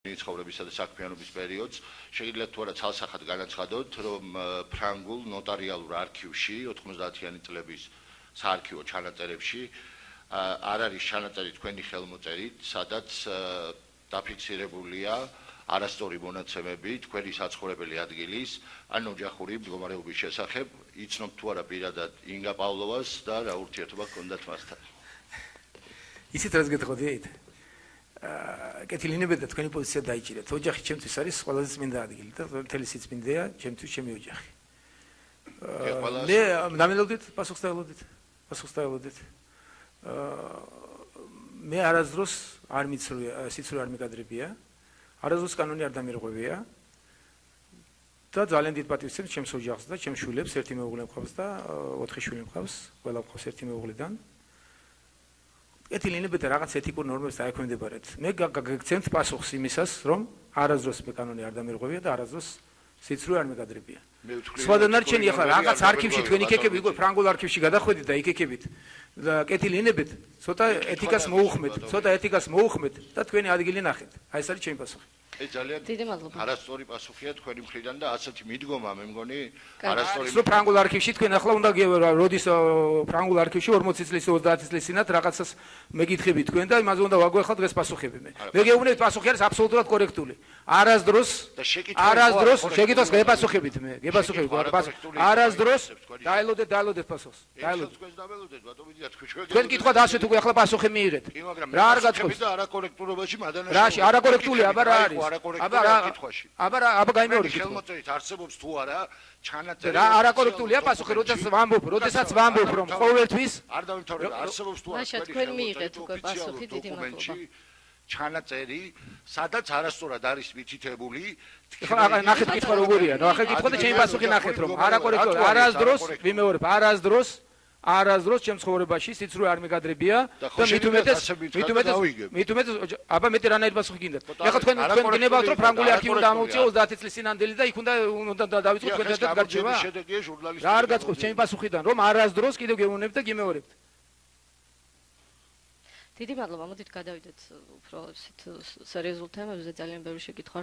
ცხოვრებისა და საქმიანობის პერიოდს შეიძლება თუ არა ცალსახად განაცხადოთ, რომ ფრანგულ ნოტარიალურ არქივში 90-იანი წლების საარქივო ჩანაწერებში არ არის ჩანაწერი თქვენი ხელმოწერით, სადაც დაფიქსირებულია არასწორი მონაცემები თქვენი საცხოვრებელი ადგილის ან ოჯახური მდგომარეობის შესახებ, იცნობთ თუ არა პირადად ინგა პავლოვას და რა ურთიერთობა ჰქონდათ მასთან. ისიც რაც გეტყოდით? კეთილინებდა თქვენი პოზიცია დაიჭირეთ. ოჯახი ჩემთვის არის ყველაზე წმინდა ადგილი და მთელი სიწმინდეა ჩემთვის ჩემი ოჯახი. მე ნამელოდით პასუხს დაელოდით. მე არასდროს არ მიცრუია, სიცრუე არ მიკადრებია. არასდროს კანონი არ დამირღვევია. და ძალიან დიდ პატივს ვცემ ჩემს ოჯახს და ჩემს შვილებს, ერთი მეუღლე მყავს და 4 შვილი მყავს, ყველა მყავს ერთი მეუღლიდან. კეთილინებდა რაღაც ეთიკურ ნორმებს დაექვემდებარეთ. მე გაგცემთ პასუხს იმისას, რომ არასდროს მე კანონი არ დამირღვევია და არასდროს სიცრუე არ მეკადრებია. სხვა დანარჩენი ახლა რაღაც არქივში თქვენ იქეკები, უკვე ფრანგულ არქივში გადახვედით და იქეკებით და კეთილინებთ, ცოტა ეთიკას მოუხმეთ და თქვენი ადგილი ნახეთ. აი ეს არის ჩემი პასუხი. ეს ძალიან არასწორი პასუხია თქვენი მხრიდან და ასეთი მიდგომა მე მგონი არასწორი. ფრანგულ არქივში თქვენ ახლა უნდა როდის ფრანგულ არქივში 40 წლის 30 წლის წინათ რაღაცას მეკითხებით თქვენ და იმაზე უნდა ვაგვეხოთ დღეს პასუხები მე. მე გეუბნებით პასუხი არის აბსოლუტურად კორექტული. არასდროს შეკითხვას გეპასუხებით მე. გეპასუხებით არასდროს დაელოდეთ პასუხს. დაელოდეთ. თქვენ კითხვა დაასვეთ უკვე ახლა პასუხი მიიღეთ. რა არ გაწყობს და არაკორექტურობაში მადანაშაულობა. რაში არაკორექტული აბა რა არის? აბა გაიმეორე ხელმოწერით არსებობს თუ არა ჩანაწერი. რა არაკორექტულია პასუხი, როდესაც ვამბობ რომ ყოველთვის არ დავიმთავრებ არსებობს თუ არა თქვენ მიიღეთ უკვე პასუხი, დიდი მადლობა. ჩანაწერი, სადაც არასწორად არის მითითებული. ახლა ნახეთ კითხვა როგორია, ნახეთ კითხვა და ჩემი პასუხი ნახეთ რომ არაკორექტულია, არასდროს ვიმეორებ, არასდროს ჩემ ცხოვრებაში სიცრუე არ მეკადრებია და მით უმეტეს აბა მეტი რანაირ პასუხი გინდათ. ახლა თქვენ გინებავთ რომ ფრანგული არქივი უნდა ამოვწიო 30 წლის წინანდელი და იქ უნდა დავიწყოთ თქვენთან გარჩევა. რა არ გაწყობს ჩემი პასუხიდან რომ არასდროს კიდევ გეუბნებთ და გიმეორებთ. დიდი მადლობა, მოდით გადავიდეთ უფრო სერიოზულ თემებზე, ძალიან ბევრი შეკითხვა